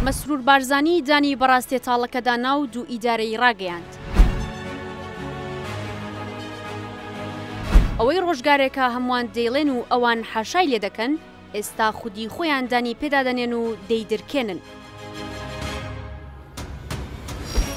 مسرور بارزانی دانی بەڕاستی تاڵەکەدا ناو دوو ئیدارەی ڕاگەیاند. ئەوەی ڕۆژگارێکە هەمووان دەیڵێن و ئەوان حاشای لێ دەکەن، ئێستا خودی خۆیان دانی پێدادەنێن و دەیدرکێنن.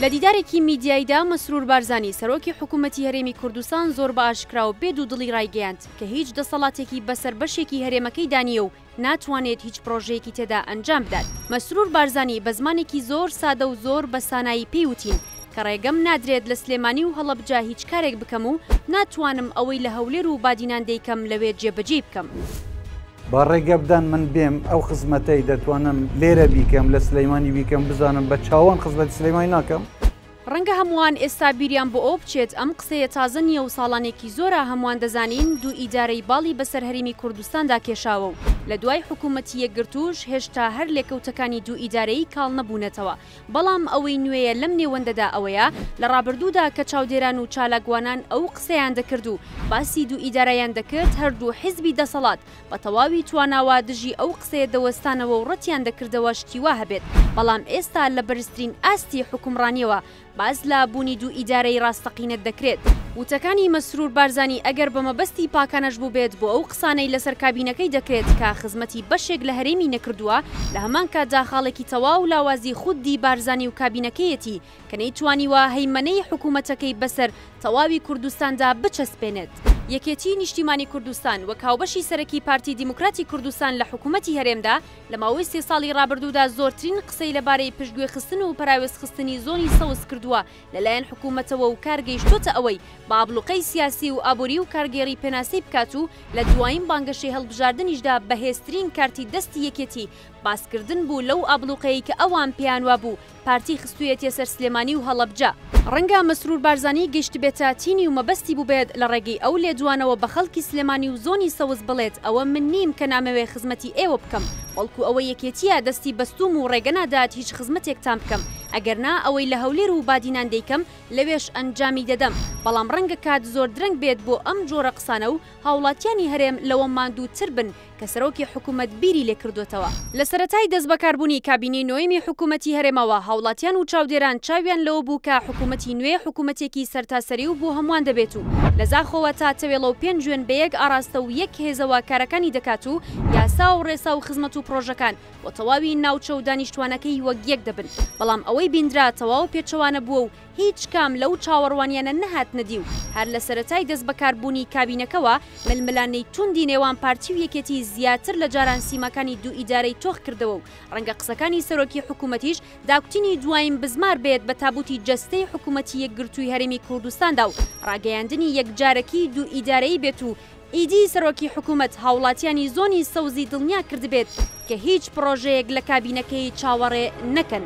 لە دیدارێکی میدیایدا مسرور بارزانی سەرۆکی حکوومەتی هەرێمی کوردستان زۆر بە ئاشکرا و بێ دوودڵی ڕایگەیاند کە هیچ دەسەڵاتێکی بەسەر بەشێکی هەرێمەکەی دانیە و ناتوانێت هیچ پرۆژەیەکی تێدا ئەنجام بدات. مسرور بارزانی بە زمانێکی زۆر سادە و زۆر بە سانایی پێیوتین کە ڕێگەم نادرێت لە سلێمانی و هەڵەبجا هیچ کارێک بکەم و ناتوانم ئەوەی لە هەولێر و بادینان دەیکەم لەوێ جێبەجێ بکەم. با ڕێگە بدەن من بێم ئەو خزمەتەی دەتوانم لێرە بیکەم لە سلەیمانی بیکەم بزانم بە چاوان خزمەتی سلەیمانی ناکەم. ڕەنگە هەمووان ئێستا بیریان بۆ ئەو بچێت ئەم قسەیە تازە نییە و ساڵانێکی زۆرە هەمووان دەزانین دوو ئیدارەی باڵی بەسەر هەرێمی کوردستاندا کێشاوە و لە دوای حکوومەتی یەکگرتوش هێشتا هەر لێکەوتەکانی دوو ئیدارەی کاڵ نەبوونەتەوە. بەڵام ئەوەی نوێیە لەم نێوەندەدا ئەوەیە لە ڕابردوودا کە چاودێران و چالاکوانان ئەو قسەیان دەکرد و باسی دوو ئیدارەیان دەکرد هەردوو حیزبی دەسەڵات بە تەواوی تواناوە دژی ئەو قسەیە دەوەستانەوە و ڕەتیان دەکردەوە شتیوا هەبێت. بەڵام ئێستا لە بەرزترین ئاستی حکومڕانیەوە باز لە بوونی دوو ئیدارەی ڕاستەقینەت دەکرێت. وتەکانی مسرور بارزانی ئەگەر بە مەبەستی پاکانەش بوو بێت بۆ ئەو قسانەی لەسەر کابینەکەی دەکرێت کە خزمەتی بەشێک لە هەرێمی نەکردووە، لە هەمان کاتدا خاڵێکی تەواو لاوازی خودی بارزانی و کابینەکەیەتی کە نەیتوانیوە هەیمەنەی حکوومەتەکەی بەسەر تەواوی کوردستاندا بچەسپێنێت. یەکێتی نیشتیمانی کوردستان وەک هاوبەشی سەرەکی پارتی دیموکراتی کوردستان لە حکوومەتی هەرێمدا لە ماوەی 3 ساڵی ڕابردوودا زۆرترین قسەی لەبارەی پشتگوێ خستن و پراوێزخستنی زۆنی سەوز کردووە لەلایەن حکوومەتەوە و کارگەیشتوتە ئەوەی بە ئابلوقەی سیاسی و ئابووری و کارگێڕی پێناسی بکات و لە دوایین بانگەشەی هەڵبژاردنیشدا بەهێزترین کارتی دەستی یەکێتی باسکردن بوو لەو ئابلوقەیە کە ئەوان پێیانوا بوو پارتی خستوویەتە سەر سلێمانی و هەڵەبجا. ڕەنگە مسرور بارزانی گەشت بێتە تینی و مەبەستی بوو بێت لە ڕێگەی ئەو لێدوانەوە بە خەڵکی سلێمانی و زۆنی سەوز بڵێت ئەوە من نیم کە نامەوێ خزمەتی ئێوە بکەم، بەڵکو ئەوە یەکێتیە دەستی بەستوم و ڕێگە نادات هیچ خزمەتێکتان بکەم، ئەگەرنا ئەوەی لە هەولێر و بادینان دەیکەم لەوێش ئەنجامی دەدەم. بەڵام ڕەنگە کات زۆر درەنگ بێت بۆ ئەم جۆرە قسانە و هاوڵاتیانی هەرێم لەوە ماندووتر بن کە سەرۆکی حکوومەت بیری لێ کردوێتەوە. لە سەرەتای دەست بەکاربوونی کابینەی نوێمی حکوومەتی هەرێمەوە هاوڵاتیان و چاودێران چاویان لەوە بوو کە حکوومەتی نوێ حکوومەتێکی سەرتاسەری و بۆ هەمووان دەبێت و لە زاخۆوە تا تەوێڵە و پێنج جوێن بە یەک ئاراستە و یەک هێزەوە کارەکانی دەکات و یاسا و ڕێسا و خزمەت و پرۆژەکان بۆ تەواوی ناوچە و دانیشتوانەکەی وەک یەک دەبن. بەڵام ئەوەی بیندرا تەواو پێچەوانە بووە و هیچ کام لەو چاوەڕوانیانە نەهات نەدی و هەر لە سەرەتای دەست بەکاربوونی کابینەکەەوە ململانەی توندی نێوان پارتی و یەکێتی زیاتر لە جاران سیمەکانی دوو ئیدارەی تۆخ کردەوە و ڕەنگە قسەکانی سەرۆکی حکوومەتیش داکوتنی دوایین بزمار بێت بە تابوتی جەستەی حکوومەتی یەکگرتووی هەرێمی کوردستاندا و ڕاگەیاندنی یەکجارەکی دوو ئیدارەی بێت و ئیدی سەرۆکی حکوومەت هاوڵاتیانی زۆنی سەوزی دڵنیا کردبێت کە هیچ پرۆژەیەک لە کابینەکەی چاوەڕێ نەکەن.